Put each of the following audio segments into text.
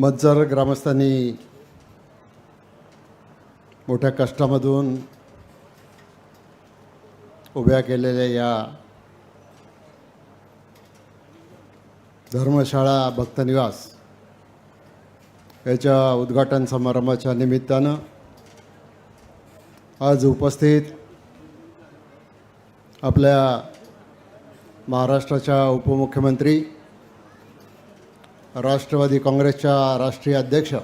मज्जर ग्रामस्थांनी मोठ्या कष्टामधून उभ्या केलेल्या या धर्मशाळा भक्तनिवास याच्या उद्घाटन समारंभाच्या निमित्तानं आज उपस्थित आपल्या महाराष्ट्राच्या उपमुख्यमंत्री, राष्ट्रवादी काँग्रेसच्या राष्ट्रीय अध्यक्ष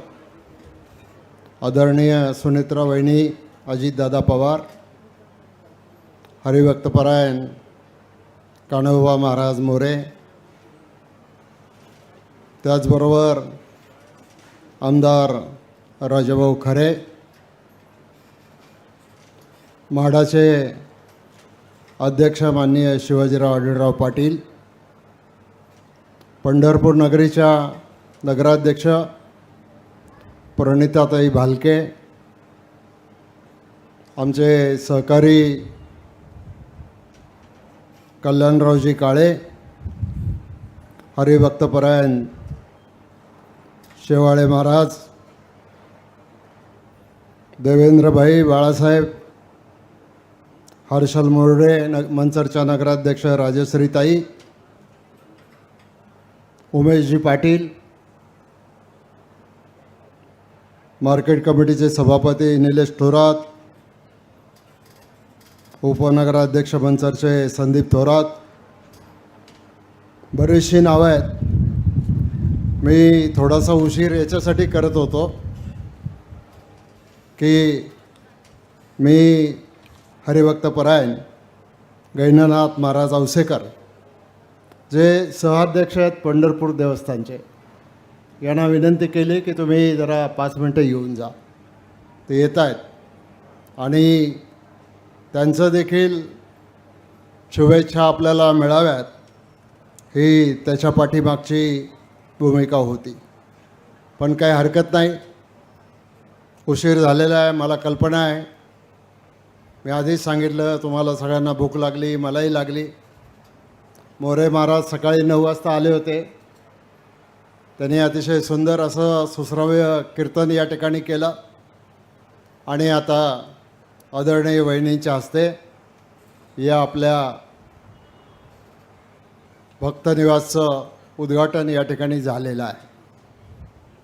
आदरणीय सुनेत्रा वहिनी अजितदादा पवार, हरिभक्तपरायण कान्होबा महाराज मोरे, त्याचबरोबर आमदार राजाभाऊ खरे, म्हाडाचे अध्यक्ष माननीय शिवाजीराव आढळराव पाटील, पंढरपूर नगरीच्या नगराध्यक्ष प्रणिताताई भालके, आमचे सहकारी कल्याणरावजी काळे, हरिभक्तपरायण शेवाळे महाराज, देवेंद्रभाई बाळासाहेब, हर्षल मोर्डे, मंचरच्या नगराध्यक्ष राजश्रीताई, उमेशजी पाटील, मार्केट कमिटीचे सभापती निलेश थोरात, उपनगराध्यक्ष मंचरचे संदीप थोरात, बरीचशी नावं आहेत. मी थोडासा उशीर याच्यासाठी करत होतो की मी हरिभक्तपरायण गैननाथ महाराज औसेकर जे सहअध्यक्ष आहेत पंढरपूर देवस्थानचे, यांना विनंती केली की तुम्ही जरा 5 मिनटं येऊन जा. ते येत आहेत आणि त्यांचं देखील शुभेच्छा आपल्याला मिळाव्यात ही त्याच्या पाठीमागची भूमिका होती. पण काही हरकत नाही, उशीर झालेला आहे, मला कल्पना आहे. मी आधीच सांगितलं तुम्हाला सगळ्यांना भूक लागली, मलाही लागली. मोरे महाराज सकाळी 9 वाजता आले होते. त्यांनी अतिशय सुंदर असं सुश्राव्य कीर्तन या ठिकाणी केलं आणि आता आदरणीय वहिनींच्या हस्ते या आपल्या भक्तनिवासचं उद्घाटन या ठिकाणी झालेलं आहे.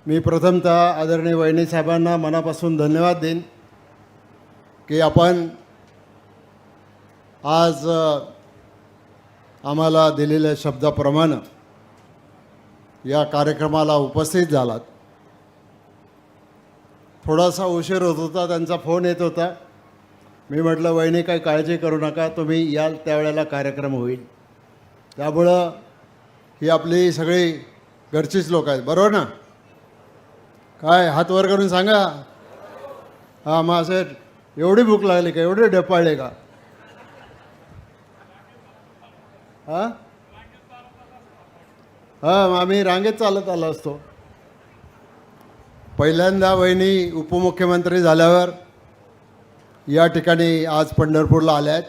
मी प्रथमतः आदरणीय वहिनी साहेबांना मनापासून धन्यवाद देईन की आपण आज आम्हाला दिलेल्या शब्दाप्रमाणे या कार्यक्रमाला उपस्थित झालात. थोडासा उशीर होत होता, त्यांचा फोन येत होता. मी म्हटलं वहिनी काही काळजी करू नका, तुम्ही याल त्यावेळेला कार्यक्रम होईल. त्यामुळं ही आपली सगळी घरचीच लोक आहेत, बरोबर ना? काय हात वर करून सांगा. हां, मग असं एवढी भूक लागली का? एवढे ढेपाळले का? हां हां, मग आम्ही रांगेत चालत आलो असतो. पहिल्यांदा वहिनी उपमुख्यमंत्री झाल्यावर या ठिकाणी आज पंढरपूरला आल्या आहेत.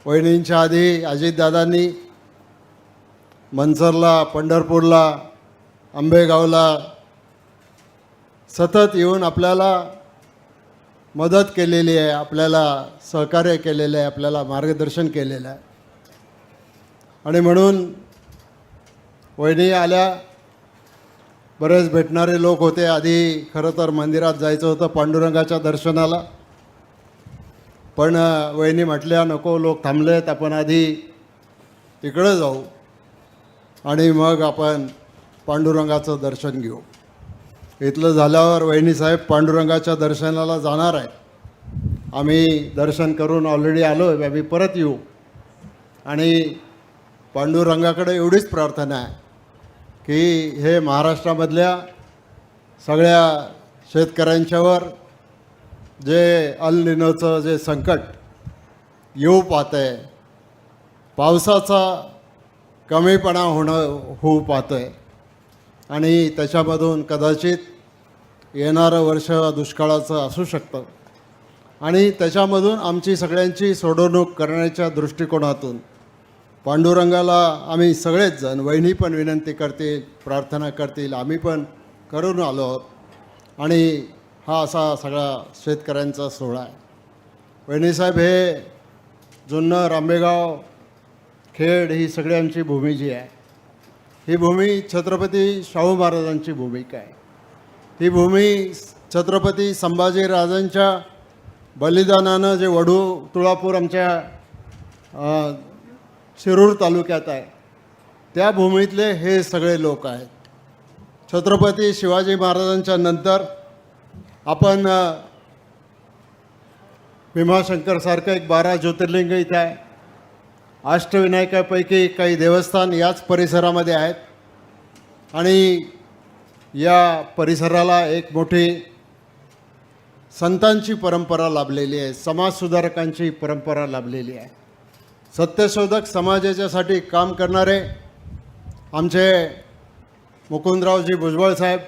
वहिनींच्या आधी अजितदादांनी मंचरला, पंढरपूरला, आंबेगावला सतत येऊन आपल्याला मदत केलेली आहे, आपल्याला सहकार्य केलेलं आहे, आपल्याला मार्गदर्शन केलेलं आहे. आणि म्हणून वहिनी आल्या. बरेच भेटणारे लोक होते. आधी खरं तर मंदिरात जायचं होतं पांडुरंगाच्या दर्शनाला, पण वहिनी म्हटल्या नको, लोक थांबलेत, आपण आधी इकडं जाऊ आणि मग आपण पांडुरंगाचं दर्शन घेऊ. इथलं झाल्यावर वहिनीसाहेब पांडुरंगाच्या दर्शनाला जाणार आहे. आम्ही दर्शन करून ऑलरेडी आलो आहे, आम्ही परत येऊ. आणि पांडुरंगाकडे एवढीच प्रार्थना आहे की हे महाराष्ट्रामधल्या सगळ्या शेतकऱ्यांच्यावर जे अल निनोचं जे संकट येऊ पाहतं आहे, पावसाचा कमीपणा होऊ पाहतं आहे आणि त्याच्यामधून कदाचित येणारं वर्ष दुष्काळाचं असू शकतं आणि त्याच्यामधून आमची सगळ्यांची सोडवणूक करण्याच्या दृष्टिकोनातून पांडुरंगाला आम्ही सगळेच जण, वहिनी पण विनंती करतील, प्रार्थना करतील, आम्ही पण करून आलो आहोत आणि हा असा सगळा शेतकऱ्यांचा सोहळा आहे. वहिनीसाहेब, हे जुन्नर, आंबेगाव, खेड ही सगळ्यांची भूमी जी आहे, ही भूमी छत्रपती शाहू महाराजांची भूमिका आहे. ही भूमी छत्रपती संभाजीराजांच्या बलिदानानं जे वढू तुळापूर आमच्या शिरूर तालुक्यात आहे, त्या भूमीतले हे सगळे लोक आहेत. छत्रपती शिवाजी महाराजांच्या नंतर आपण भीमाशंकरसारखं एक 12 ज्योतिर्लिंग इथे आहे. अष्टविनायकापैकी काही देवस्थान याच परिसरामध्ये आहेत आणि या परिसराला एक मोठी संतांची परंपरा लाभलेली आहे, समाजसुधारकांची परंपरा लाभलेली आहे. सत्यशोधक समाजाच्यासाठी काम करणारे आमचे मुकुंदरावजी भुजबळ साहेब,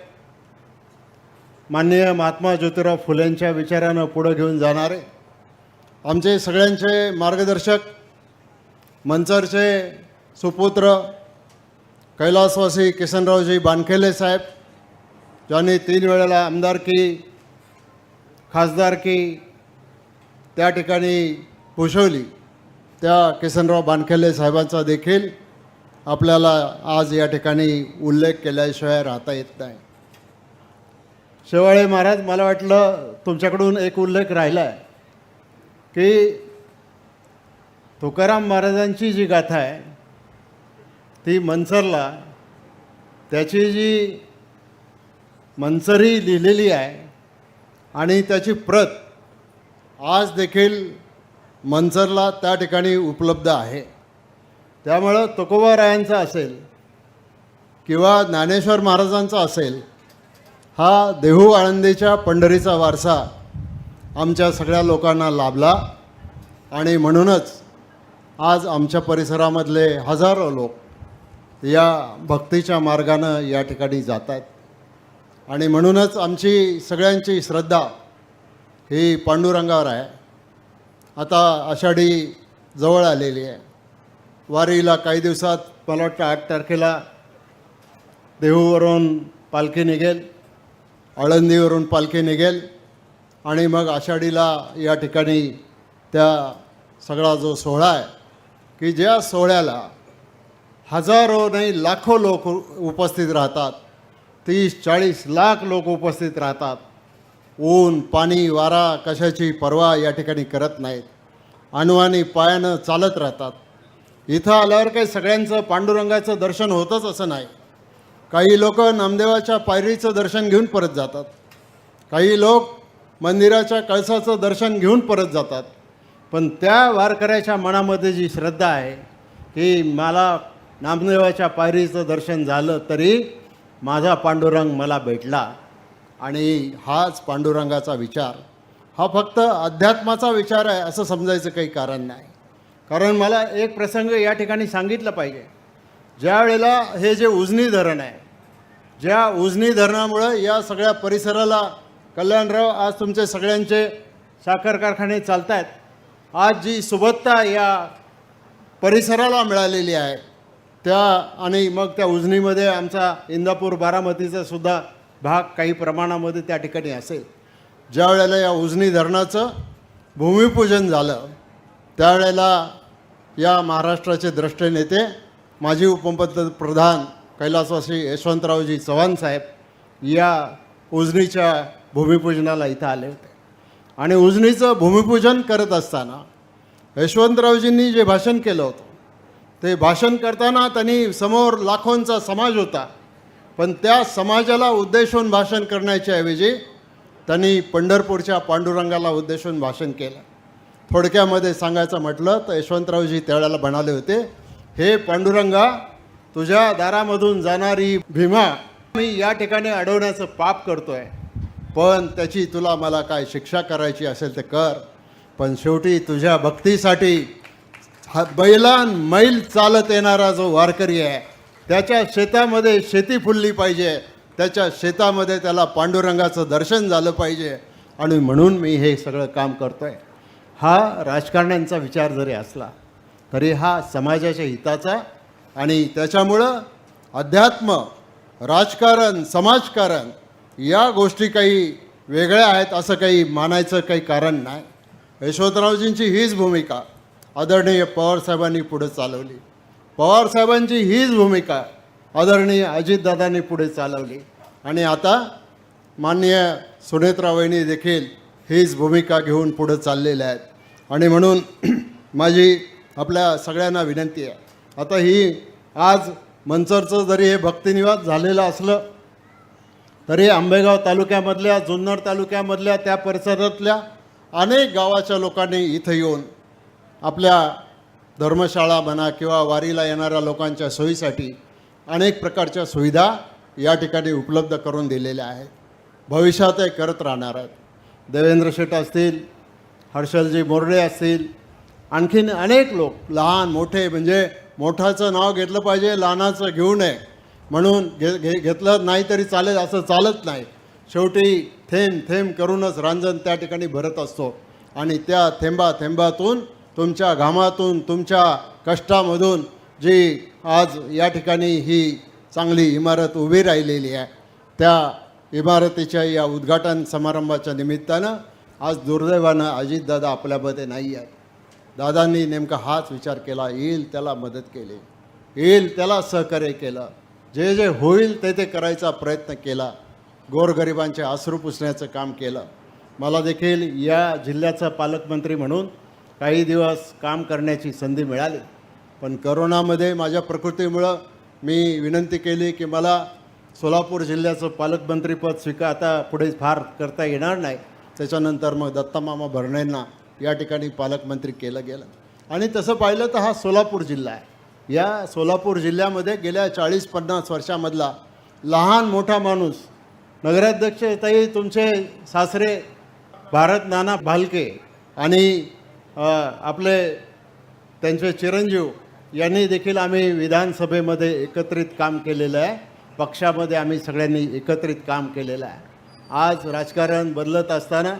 माननीय महात्मा ज्योतिराव फुलेंच्या विचारानं पुढं घेऊन जाणारे आमचे सगळ्यांचे मार्गदर्शक, मंचरचे सुपुत्र कैलासवासी किसनरावजी बानखेले साहेब, ज्यांनी 3 वेळेला आमदारकी, खासदारकी त्या ठिकाणी भूषवली, त्या किसनराव बानखेले साहेबांचा देखील आपल्याला आज या ठिकाणी उल्लेख केल्याशिवाय राहता येत नाही. शेवाळे महाराज, मला वाटलं तुमच्याकडून एक उल्लेख राहिला आहे की तुकाराम महाराजांची जी गाथा आहे ती मंचरला, त्याची जी मंचरी लिहिलेली आहे आणि त्याची प्रत आज देखील मंचरला त्या ठिकाणी उपलब्ध आहे. त्यामुळं तुकोबारायांचा असेल किंवा ज्ञानेश्वर महाराजांचा असेल, हा देहू आळंदीच्या पंढरीचा वारसा आमच्या सगळ्या लोकांना लाभला आणि म्हणूनच आज आमच्या परिसरामधले हजारो लोक या भक्तीच्या मार्गानं या ठिकाणी जात आहेत आणि म्हणूनच आमची सगळ्यांची श्रद्धा ही पांडुरंगावर आहे. आता आषाढी जवळ आलेली आहे. वारीला काही दिवसात, मला वाटतं 8 तारखेला देहूवरून पालखी निघेल, आळंदीवरून पालखी निघेल आणि मग आषाढीला या ठिकाणी त्या सगळा जो सोहळा आहे की ज्या सोहळ्याला हजारो नाही लाखो लोक उपस्थित राहतात, 30-40 लाख लोक उपस्थित राहतात. ऊन, पाणी, वारा कशाची पर्वा या ठिकाणी करत नाहीत, अनवाणी पायानं चालत राहतात. इथं आल्यावर काही सगळ्यांचं पांडुरंगाचं दर्शन होतंच असं नाही. काही लोक नामदेवाच्या पायरीचं दर्शन घेऊन परत जातात, काही लोक मंदिराच्या कळसाचं दर्शन घेऊन परत जातात. पण त्या वारकऱ्याच्या मनामध्ये जी श्रद्धा आहे की मला नामदेवाच्या पायरीचं दर्शन झालं तरी माझा पांडुरंग मला भेटला, आणि हाच पांडुरंगाचा विचार हा फक्त अध्यात्माचा विचार आहे असं समजायचं काही कारण नाही. कारण मला एक प्रसंग या ठिकाणी सांगितलं पाहिजे. ज्या वेळेला हे जे उजनी धरण आहे, ज्या उजनी धरणामुळं या सगळ्या परिसराला, कल्याणराव, आज तुमचे सगळ्यांचे साखर कारखाने चालत आहेत, आज जी सुबत्ता या परिसराला मिळालेली आहे त्या, आणि मग त्या उजनीमध्ये आमचा इंदापूर बारामतीचा सुद्धा भाग काही प्रमाणामध्ये त्या ठिकाणी असेल. ज्या वेळेला या उजनी धरणाचं भूमिपूजन झालं त्यावेळेला या महाराष्ट्राचे द्रष्टे नेते, माजी उपपंतप्रधान कैलासवासी यशवंतरावजी चव्हाण साहेब या उजनीच्या भूमिपूजनाला इथं आले होते. आणि उजनीचं भूमिपूजन करत असताना यशवंतरावजींनी जे भाषण केलं होतं, ते भाषण करताना त्यांनी समोर लाखोंचा समाज होता, पण त्या समाजाला उद्देशून भाषण करण्याच्या ऐवजी त्यांनी पंढरपूरच्या पांडुरंगाला उद्देशून भाषण केलं. थोडक्यामध्ये सांगायचं म्हटलं तर यशवंतरावजी त्यावेळेला म्हणाले होते, हे पांडुरंगा, तुझ्या दारामधून जाणारी भीमा मी या ठिकाणी अडवण्याचं पाप करतोय, पण त्याची तुला मला काय शिक्षा करायची असेल ते कर, पण शेवटी तुझ्या भक्तीसाठी बैलान मैल चालत येणारा जो वारकरी आहे त्याच्या शेतामध्ये शेती फुलली पाहिजे, त्याच्या शेतामध्ये त्याला पांडुरंगाचं दर्शन झालं पाहिजे, आणि म्हणून मी हे सगळं काम करतो आहे. हा राजकारण्यांचा विचार जरी असला तरी हा समाजाच्या हिताचा आणि त्याच्यामुळं अध्यात्म, राजकारण, समाजकारण या गोष्टी काही वेगळ्या आहेत असं काही मानायचं काही कारण नाही. यशवंतरावजींची हीच भूमिका आदरणीय पवारसाहेबांनी पुढे चालवली. पवारसाहेबांची हीच भूमिका आदरणीय अजितदादांनी पुढे चालवली आणि आता माननीय सुनेत्रा वहिनी देखील हीच भूमिका घेऊन पुढे चाललेल्या आहेत. आणि म्हणून माझी आपल्या सगळ्यांना विनंती आहे, आता ही आज मंचरचं जरी हे भक्तिनिवास झालेलं असलं तरी आंबेगाव तालुक्यामधल्या, जुन्नर तालुक्यामधल्या, त्या परिसरातल्या अनेक गावाच्या लोकांनी इथं येऊन आपल्या धर्मशाळा म्हणा किंवा वारीला येणाऱ्या लोकांच्या सोयीसाठी अनेक प्रकारच्या सुविधा या ठिकाणी उपलब्ध करून दिलेल्या आहेत. भविष्यात हे करत राहणार आहेत. देवेंद्र शेठ असतील, हर्षलजी मोर्डे असतील, आणखीन अनेक लोक, लहान मोठे, म्हणजे मोठाचं नाव घेतलं पाहिजे, लहानाचं घेऊ नये म्हणून घेतलं नाही तरी चालेल असं चालत नाही. शेवटी थेंब थेंब करूनच रांजण त्या ठिकाणी भरत असतो आणि त्या थेंबातून, तुमच्या घामातून, तुमच्या कष्टामधून जी आज या ठिकाणी ही चांगली इमारत उभी राहिलेली आहे, त्या इमारतीच्या या उद्घाटन समारंभाच्या निमित्तानं आज दुर्दैवानं अजितदादा आपल्यामध्ये नाही आहेत. दादांनी नेमका हाच विचार केला, येईल त्याला मदत केली, येईल त्याला सहकार्य केलं, जे जे होईल ते करायचा प्रयत्न केला, गोरगरिबांचे अश्रू पुसण्याचं काम केलं. मला देखील या जिल्ह्याचा पालकमंत्री म्हणून काही दिवस काम करण्याची संधी मिळाली, पण करोनामध्ये माझ्या प्रकृतीमुळं मी विनंती केली की मला सोलापूर जिल्ह्याचं पालकमंत्रीपद आता पुढे फार करता येणार नाही. त्याच्यानंतर मग दत्तामामा भरणेंना या ठिकाणी पालकमंत्री केलं गेलं. आणि तसं पाहिलं तर हा सोलापूर जिल्हा आहे. या सोलापूर जिल्ह्यामध्ये गेल्या 40-50 वर्षामधला लहान मोठा माणूस, नगराध्यक्ष ताई तुमचे सासरे भारत नाना भालके आणि आपले त्यांचे चिरंजीव यांनी देखील आम्ही विधानसभेमध्ये एकत्रित काम केलेलं आहे. पक्षामध्ये आम्ही सगळ्यांनी एकत्रित काम केलेलं आहे. आज राजकारण बदलत असताना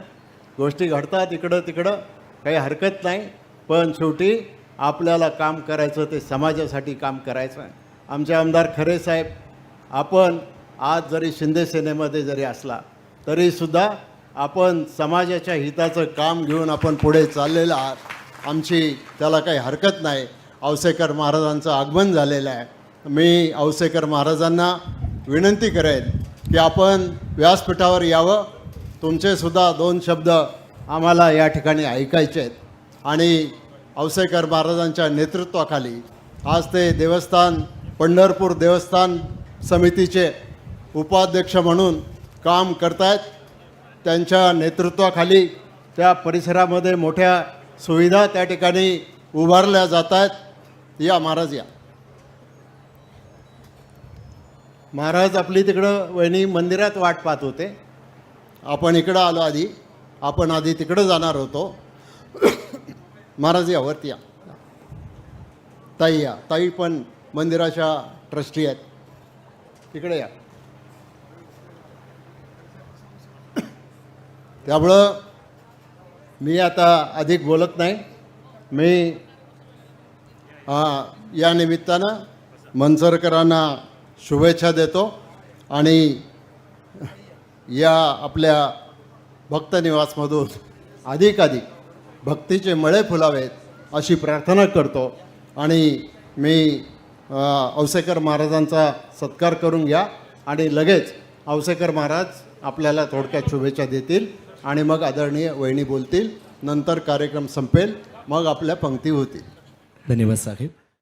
गोष्टी घडतात इकडं तिकडं, काही हरकत नाही, पण शेवटी आपल्याला काम करायचं ते समाजासाठी काम करायचं आहे. आमचे आमदार खरे साहेब, आपण आज जरी शिंदे सेनेमध्ये जरी असला तरीसुद्धा आपण समाजाच्या हिताचं काम घेऊन आपण पुढे चाललेलं आहात. आमची त्याला काही हरकत नाही. औसेकर महाराजांचं आगमन झालेलं आहे. मी औसेकर महाराजांना विनंती करेन की आपण व्यासपीठावर यावं, तुमचेसुद्धा 2 शब्द आम्हाला या ठिकाणी ऐकायचे आहेत. आणि औसेकर महाराजांच्या नेतृत्वाखाली आज ते देवस्थान, पंढरपूर देवस्थान समितीचे उपाध्यक्ष म्हणून काम करतायत. त्यांच्या नेतृत्वाखाली त्या परिसरामध्ये मोठ्या सुविधा त्या ठिकाणी उभारल्या जात आहेत. या महाराज, या महाराज. आपली तिकडं वहिनी मंदिरात वाट पाहत होते, आपण इकडं आलो आधी, आपण आधी तिकडं जाणार होतो. महाराज या, वरती या. ताई या, ताई पण मंदिराच्या ट्रस्टी आहेत, तिकडे या. त्यामुळं मी आता अधिक बोलत नाही. मी या निमित्तानं मंचरकरांना शुभेच्छा देतो आणि या आपल्या भक्तनिवासमधून अधिकाधिक भक्तीचे मळे फुलावेत अशी प्रार्थना करतो. आणि मी औसेकर महाराजांचा सत्कार करून घ्या आणि लगेच औसेकर महाराज आपल्याला थोडक्यात शुभेच्छा देतील आणि मग आदरणीय वहिनी बोलतील. नंतर कार्यक्रम संपेल, मग आपल्या पंक्ती होतील. धन्यवाद साहेब.